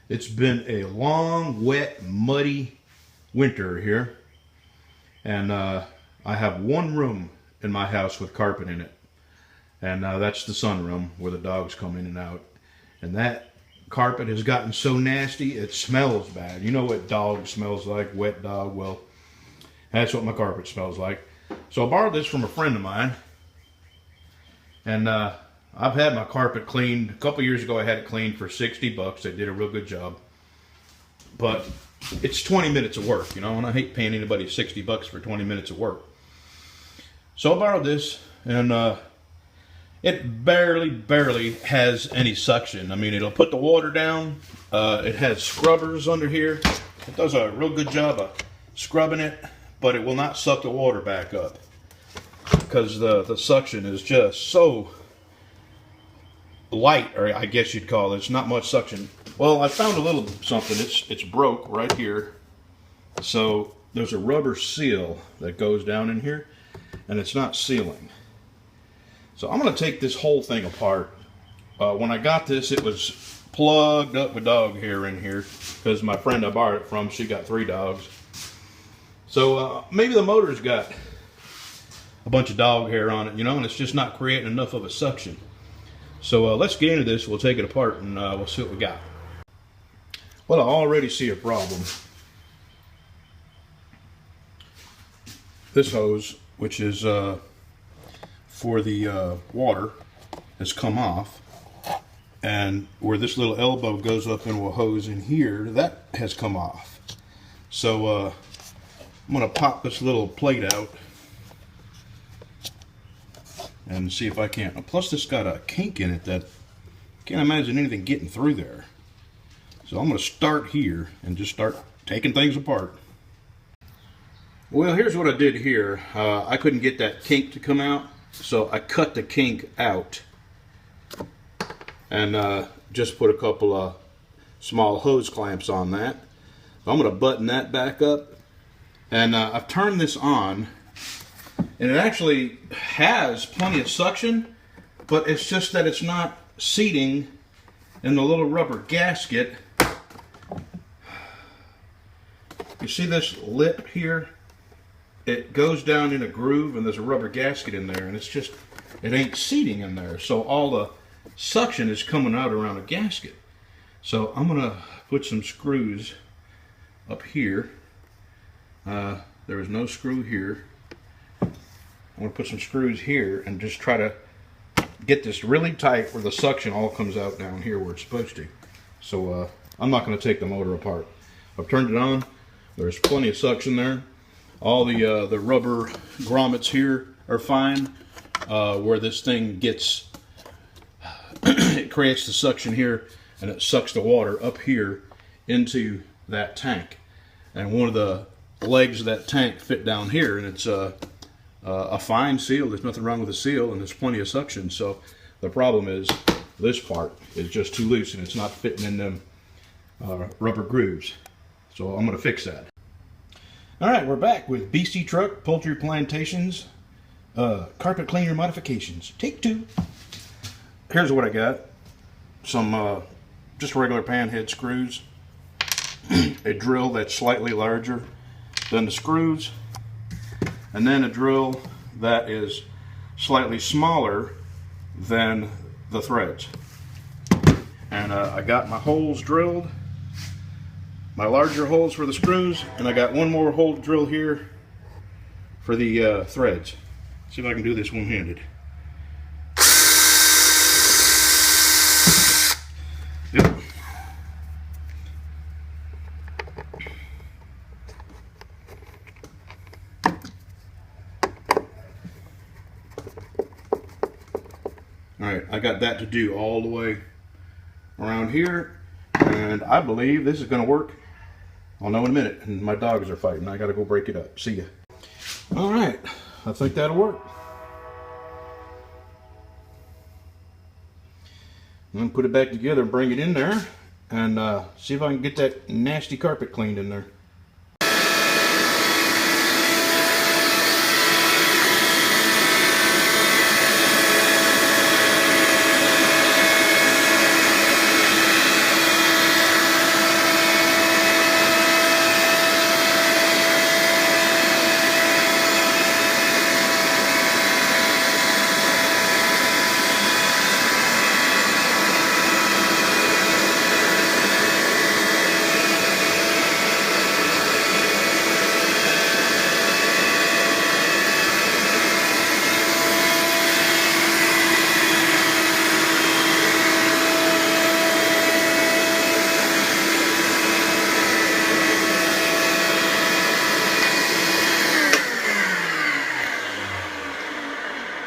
It's been a long, wet, muddy winter here. And I have one room in my house with carpet in it. And that's the sunroom where the dogs come in and out. And that carpet has gotten so nasty, it smells bad. You know what dog smells like, wet dog? Well, that's what my carpet smells like. So I borrowed this from a friend of mine. And I've had my carpet cleaned. A couple years ago I had it cleaned for $60. They did a real good job. But it's 20 minutes of work, you know, and I hate paying anybody $60 for 20 minutes of work. So I borrowed this, and it barely has any suction. I mean, it'll put the water down. It has scrubbers under here. It does a real good job of scrubbing it, but it will not suck the water back up because the suction is just so light, or I guess you'd call it. It's not much suction. Well, I found a little something. It's broke right here. So there's a rubber seal that goes down in here, and it's not sealing. So I'm going to take this whole thing apart. When I got this, it was plugged up with dog hair in here because my friend I borrowed it from, she got 3 dogs. So maybe the motor's got a bunch of dog hair on it, you know, and it's just not creating enough of a suction. So let's get into this. We'll take it apart and we'll see what we got. Well, I already see a problem. This hose, which is for the water, has come off. And where this little elbow goes up into a hose in here, that has come off. So I'm going to pop this little plate out and see if I can. Plus, this got a kink in it that I can't imagine anything getting through there. So I'm going to start here and just start taking things apart. Well, here's what I did here. I couldn't get that kink to come out, so I cut the kink out and just put a couple of small hose clamps on that. I'm going to button that back up, and I've turned this on, and it actually has plenty of suction, but it's just that it's not seating in the little rubber gasket. You see this lip here? It goes down in a groove, and there's a rubber gasket in there, and it ain't seating in there. So all the suction is coming out around a gasket. So I'm gonna put some screws up here. There is no screw here. I'm gonna put some screws here and just try to get this really tight where the suction all comes out down here where it's supposed to. So I'm not gonna take the motor apart. I've turned it on. There's plenty of suction there. All the rubber grommets here are fine. Where this thing gets, it creates the suction here, and it sucks the water up here into that tank. And one of the legs of that tank fit down here, and it's a fine seal. There's nothing wrong with the seal, and there's plenty of suction. So the problem is this part is just too loose, and it's not fitting in them rubber grooves. So I'm going to fix that. All right, we're back with BC Truck Poultry Plantations carpet cleaner modifications. Take 2. Here's what I got. Some just regular panhead screws. A drill that's slightly larger than the screws. And then a drill that is slightly smaller than the threads. And I got my holes drilled. My larger holes for the screws, and I got one more hole drill here for the threads. See if I can do this one-handed. Yep. Alright, I got that to do all the way around here, and I believe this is going to work. I'll know in a minute, and my dogs are fighting. I gotta go break it up. See ya. All right, I think that'll work. I'm gonna put it back together and bring it in there, and see if I can get that nasty carpet cleaned in there.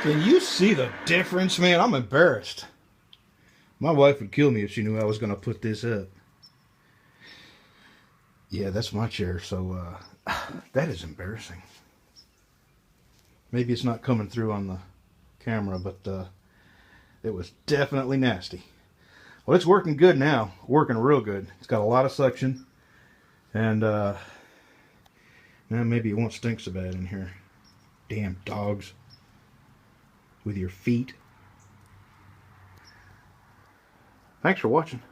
Can you see the difference, man? I'm embarrassed. My wife would kill me if she knew I was going to put this up. Yeah, that's my chair, so that is embarrassing. Maybe it's not coming through on the camera, but it was definitely nasty. Well, it's working good now. Working real good. It's got a lot of suction. And now maybe it won't stink so bad in here. Damn dogs. With your feet. Thanks for watching.